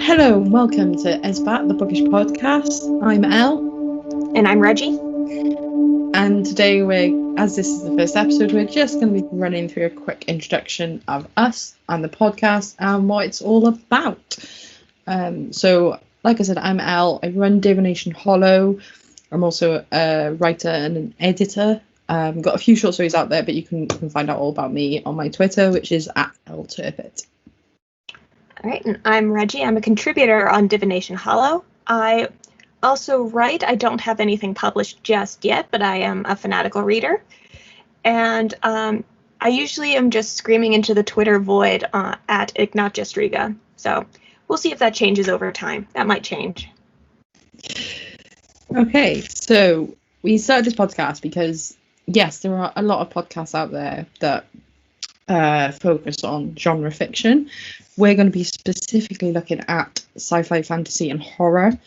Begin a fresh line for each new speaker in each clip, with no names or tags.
Hello and welcome to Esbat, the Bookish podcast. I'm Elle.
And I'm Reggie.
And today as this is the first episode, we're just going to be running through a quick introduction of us and the podcast and what it's all about. So, like I said, I'm Elle. I run Divination Hollow. I'm also a writer and an editor. Got a few short stories out there, but you can find out all about me on my Twitter, which is @LTurpit.
All right, and I'm Reggie. I'm a contributor on Divination Hollow. I also write. I don't have anything published just yet, but I am a fanatical reader. And I usually am just screaming into the Twitter void at Ignatjustriga. So we'll see if that changes over time. That might change.
Okay, so we started this podcast because, yes, there are a lot of podcasts out there that focus on genre fiction. We're going to be specifically looking at sci-fi, fantasy and horror.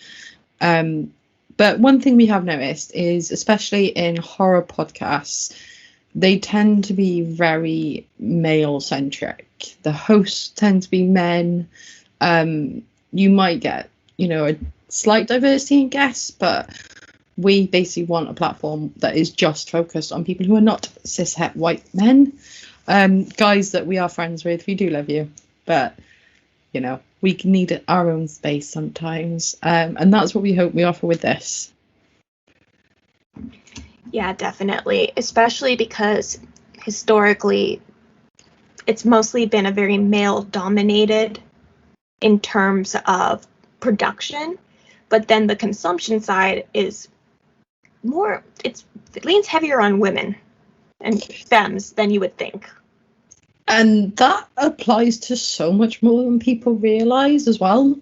But one thing we have noticed is, especially in horror podcasts, they tend to be very male-centric. The hosts tend to be men. You might get, a slight diversity in guests, but we basically want a platform that is just focused on people who are not cishet white men. Guys that we are friends with, we do love you, but we need our own space sometimes, and that's what we hope we offer with this.
Yeah, definitely, especially because historically it's mostly been a very male dominated in terms of production, but then the consumption side is more, it leans heavier on women and femmes than you would think.
And that applies to so much more than people realise as well.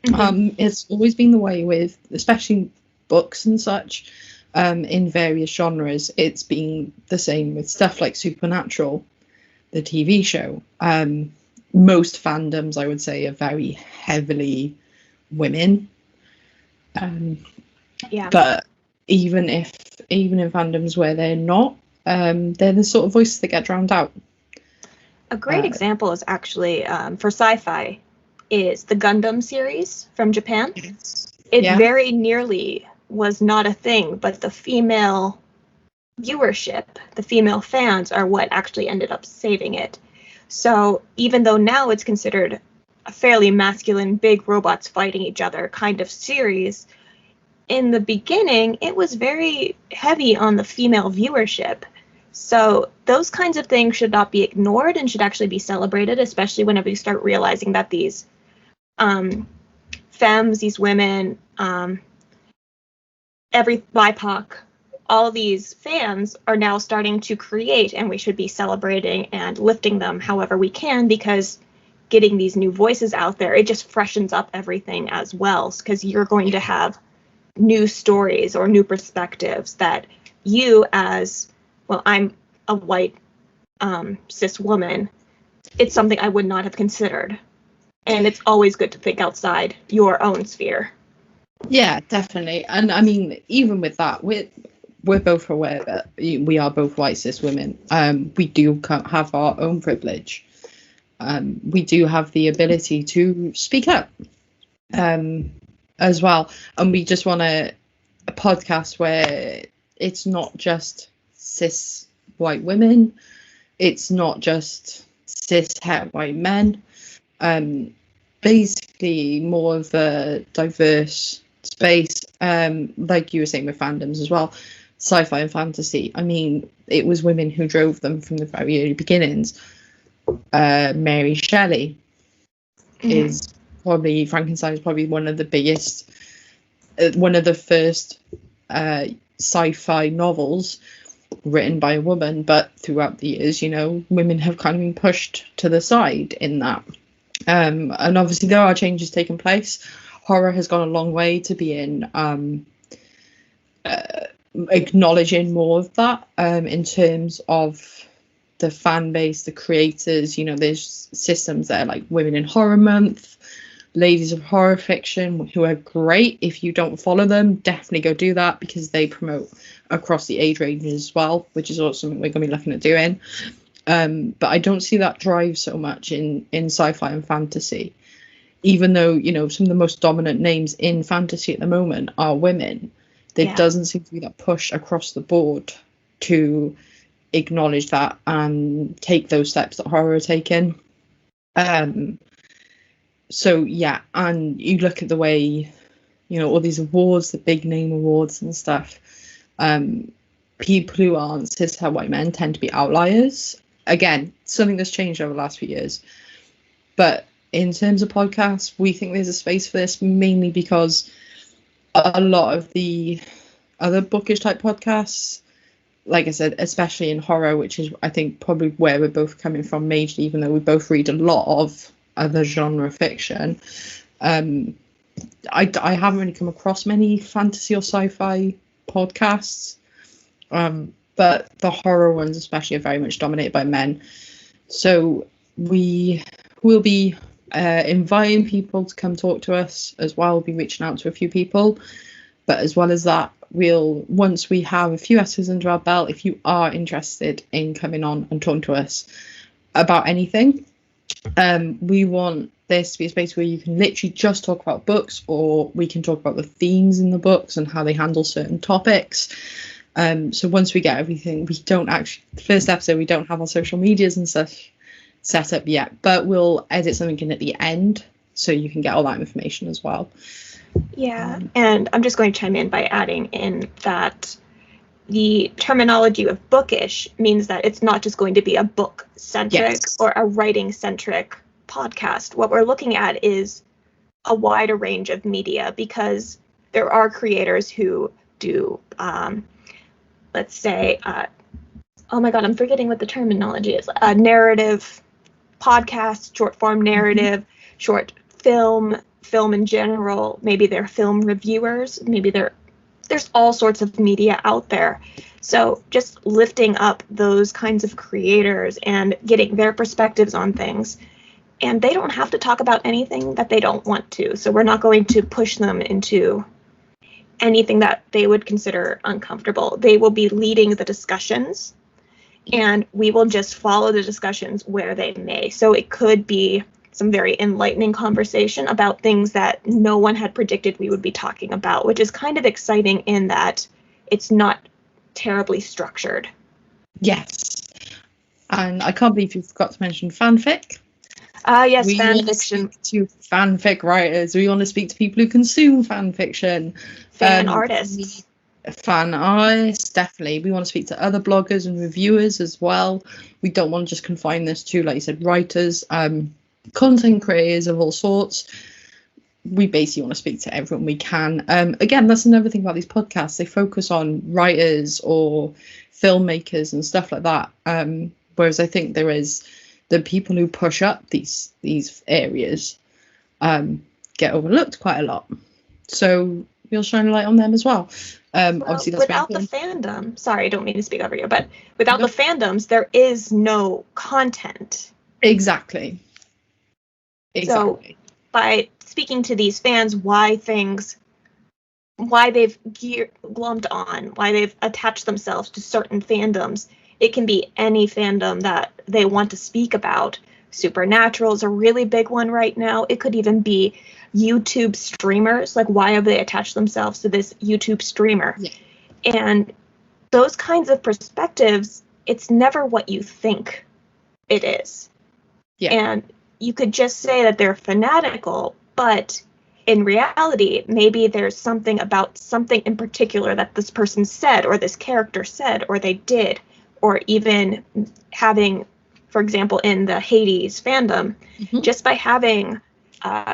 Mm-hmm. It's always been the way with, especially books and such, in various genres. It's been the same with stuff like Supernatural, the TV show. Most fandoms, I would say, are very heavily women.
Yeah. But
even in fandoms where they're not, they're the sort of voices that get drowned out.
A great example is actually, for sci-fi, is the Gundam series from Japan. It very nearly was not a thing, but the female viewership, the female fans are what actually ended up saving it. So even though now it's considered a fairly masculine, big robots fighting each other kind of series, in the beginning, it was very heavy on the female viewership. So those kinds of things should not be ignored and should actually be celebrated, especially whenever you start realizing that these femmes, these women, every BIPOC, all these fans are now starting to create, and we should be celebrating and lifting them however we can, because getting these new voices out there, it just freshens up everything as well, because you're going to have new stories or new perspectives that you as, well, I'm a white cis woman, it's something I would not have considered. And it's always good to think outside your own sphere.
Yeah, definitely. And I mean, even with that, we're both aware that we are both white cis women. We do have our own privilege. We do have the ability to speak up as well. And we just want a podcast where it's not just cis white women, it's not just cis het white men, basically more of a diverse space, like you were saying with fandoms as well, sci-fi and fantasy. I mean, it was women who drove them from the very early beginnings. Mary Shelley is probably, Frankenstein is probably one of the biggest, one of the first sci-fi novels written by a woman, but throughout the years, women have kind of been pushed to the side in that. And obviously there are changes taking place. Horror has gone a long way to being acknowledging more of that, in terms of the fan base, the creators. There's systems that are like Women in Horror Month, Ladies of Horror Fiction, who are great. If you don't follow them, definitely go do that, because they promote across the age ranges as well, which is also something we're going to be looking at doing. But I don't see that drive so much in sci-fi and fantasy. even though, you know, some of the most dominant names in fantasy at the moment are women, there doesn't seem to be that push across the board to acknowledge that and take those steps that horror are taking. So yeah, and you look at the way, you know, all these awards, the big name awards and stuff, people who aren't cis-het white men tend to be outliers. Again, something that's changed over the last few years. But in terms of podcasts, we think there's a space for this, mainly because a lot of the other bookish type podcasts, like I said, especially in horror, which is, I think, probably where we're both coming from majorly, even though we both read a lot of other genre fiction. I haven't really come across many fantasy or sci-fi podcasts, but the horror ones especially are very much dominated by men. So we will be inviting people to come talk to us as well. We'll be reaching out to a few people, but as well as that, once we have a few essays under our belt, if you are interested in coming on and talking to us about anything, we want this to be a space where you can literally just talk about books, or we can talk about the themes in the books and how they handle certain topics. So once we get everything, we don't actually, first episode, we don't have our social medias and stuff set up yet, but we'll edit something in at the end so you can get all that information as well.
Yeah, and I'm just going to chime in by adding in that the terminology of bookish means that it's not just going to be a book-centric or a writing-centric podcast. What we're looking at is a wider range of media, because there are creators who do, let's say, oh my God, I'm forgetting what the terminology is, narrative podcast, short-form narrative, short film in general, maybe they're film reviewers, maybe there's all sorts of media out there. So just lifting up those kinds of creators and getting their perspectives on things. And they don't have to talk about anything that they don't want to. So we're not going to push them into anything that they would consider uncomfortable. They will be leading the discussions, and we will just follow the discussions where they may. So it could be some very enlightening conversation about things that no one had predicted we would be talking about, which is kind of exciting in that it's not terribly structured.
Yes. And I can't believe you forgot to mention fanfic.
Yes,
we
fan
want
fiction.
To speak to fanfic writers. We want to speak to people who consume fan fiction.
Fan artists.
Fan artists, definitely. We want to speak to other bloggers and reviewers as well. We don't want to just confine this to, like you said, writers. Content creators of all sorts. We basically want to speak to everyone we can. Again, that's another thing about these podcasts. They focus on writers or filmmakers and stuff like that. Whereas I think there is the people who push up these areas get overlooked quite a lot. So we'll shine a light on them as well. Obviously, that's
without the fandom. Sorry, I don't mean to speak over you, but without the fandoms, there is no content.
Exactly.
So by speaking to these fans, why they've glommed on, why they've attached themselves to certain fandoms, it can be any fandom that they want to speak about. Supernatural is a really big one right now. It could even be YouTube streamers. Like, why have they attached themselves to this YouTube streamer? Yeah. And those kinds of perspectives, it's never what you think it is. Yeah. And you could just say that they're fanatical, but in reality, maybe there's something about something in particular that this person said, or this character said, or they did, or even having, for example, in the Hades fandom, just by having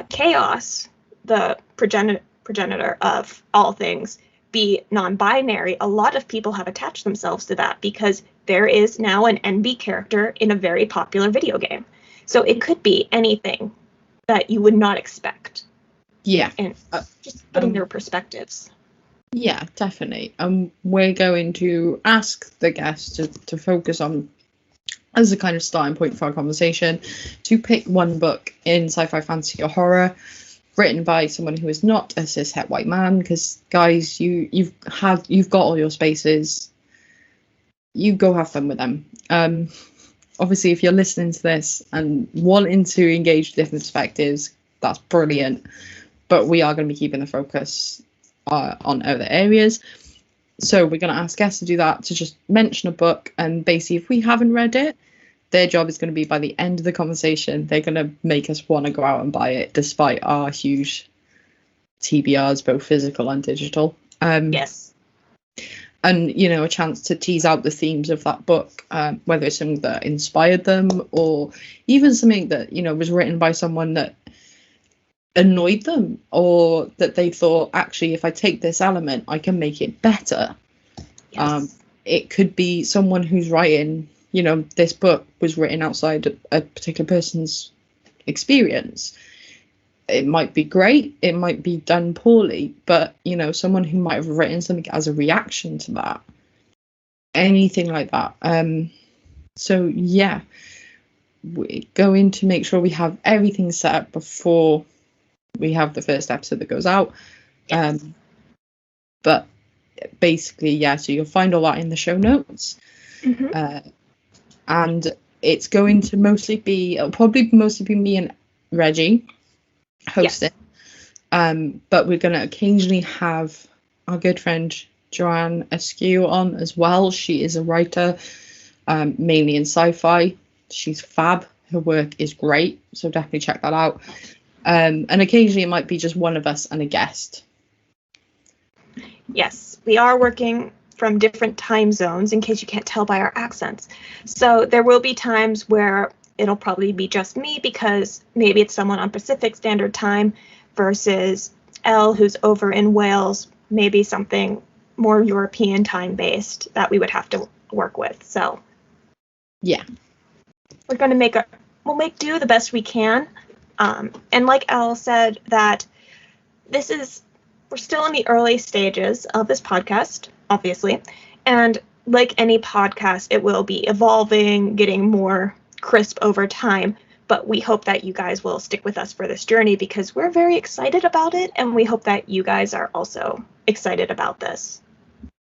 Chaos, the progenitor of all things, be non-binary, a lot of people have attached themselves to that because there is now an NB character in a very popular video game. So it could be anything that you would not expect.
Yeah.
And just getting their perspectives.
Yeah, definitely. We're going to ask the guests to focus on, as a kind of starting point for our conversation, to pick one book in sci-fi, fantasy, or horror written by someone who is not a cis-het white man. Because, guys, you've got all your spaces. You go have fun with them. Obviously, if you're listening to this and wanting to engage with different perspectives, that's brilliant. But we are going to be keeping the focus on other areas. So we're going to ask guests to do that, to just mention a book, and basically if we haven't read it, their job is going to be, by the end of the conversation, they're going to make us want to go out and buy it, despite our huge TBRs, both physical and digital.
Yes.
And, you know, a chance to tease out the themes of that book, whether it's something that inspired them, or even something that, you know, was written by someone that annoyed them, or that they thought, actually, if I take this element, I can make it better. Yes. It could be someone who's writing, you know, this book was written outside a particular person's experience. It might be great, it might be done poorly, but, you know, someone who might have written something as a reaction to that, anything like that. So yeah, we're going to make sure we have everything set up before we have the first episode that goes out. Yes. But basically, yeah, so you'll find all that in the show notes. Mm-hmm. And it's going to it'll probably mostly be me and Reggie hosting. Yes. But we're going to occasionally have our good friend Joanne Askew on as well. She is a writer, mainly in sci-fi. She's fab. Her work is great, so definitely check that out. And occasionally it might be just one of us and a guest.
Yes, we are working from different time zones, in case you can't tell by our accents. So there will be times where it'll probably be just me, because maybe it's someone on Pacific Standard Time versus Elle, who's over in Wales, maybe something more European time based that we would have to work with. So
yeah,
we're going to we'll make do the best we can. And like Elle said, that we're still in the early stages of this podcast, obviously. And like any podcast, it will be evolving, getting more crisp over time. But we hope that you guys will stick with us for this journey, because we're very excited about it. And we hope that you guys are also excited about this.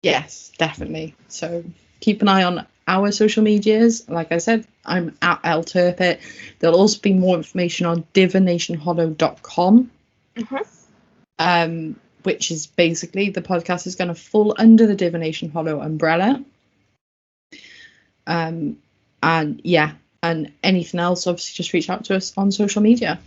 Yes, definitely. So keep an eye on our social medias. Like I said, I'm at LTurpit. There'll also be more information on divinationhollow.com. Mm-hmm. Which is basically, the podcast is going to fall under the Divination Hollow umbrella. And yeah, and anything else, obviously just reach out to us on social media.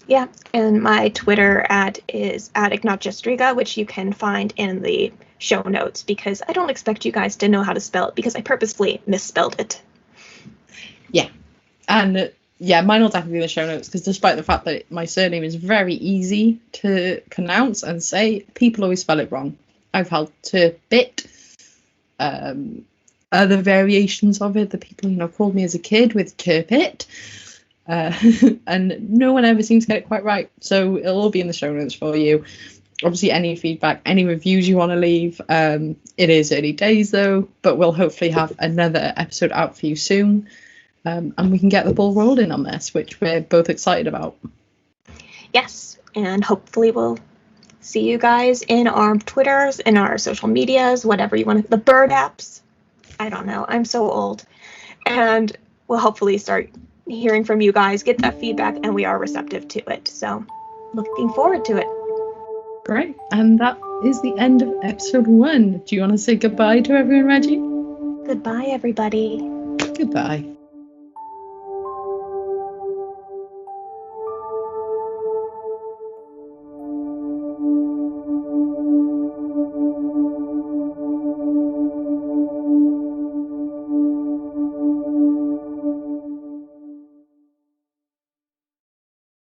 Yeah, and my Twitter is @ignatjastriga, which you can find in the show notes, because I don't expect you guys to know how to spell it, because I purposefully misspelled it.
Yeah, and yeah, mine will definitely be in the show notes, because despite the fact that my surname is very easy to pronounce and say, people always spell it wrong. I've held Turpit, other variations of it, the people, you know, called me as a kid with Turpit, and no one ever seems to get it quite right. So it'll all be in the show notes for you. Obviously, any feedback, any reviews you want to leave. It is early days though, but we'll hopefully have another episode out for you soon. And we can get the ball rolling on this, which we're both excited about.
Yes, and hopefully we'll see you guys in our Twitters, in our social medias, whatever you want, the bird apps. I don't know, I'm so old. And we'll hopefully start hearing from you guys, get that feedback, and we are receptive to it. So looking forward to it.
Great, and that is the end of episode 1. Do you want to say goodbye to everyone, Reggie?
Goodbye, everybody.
Goodbye.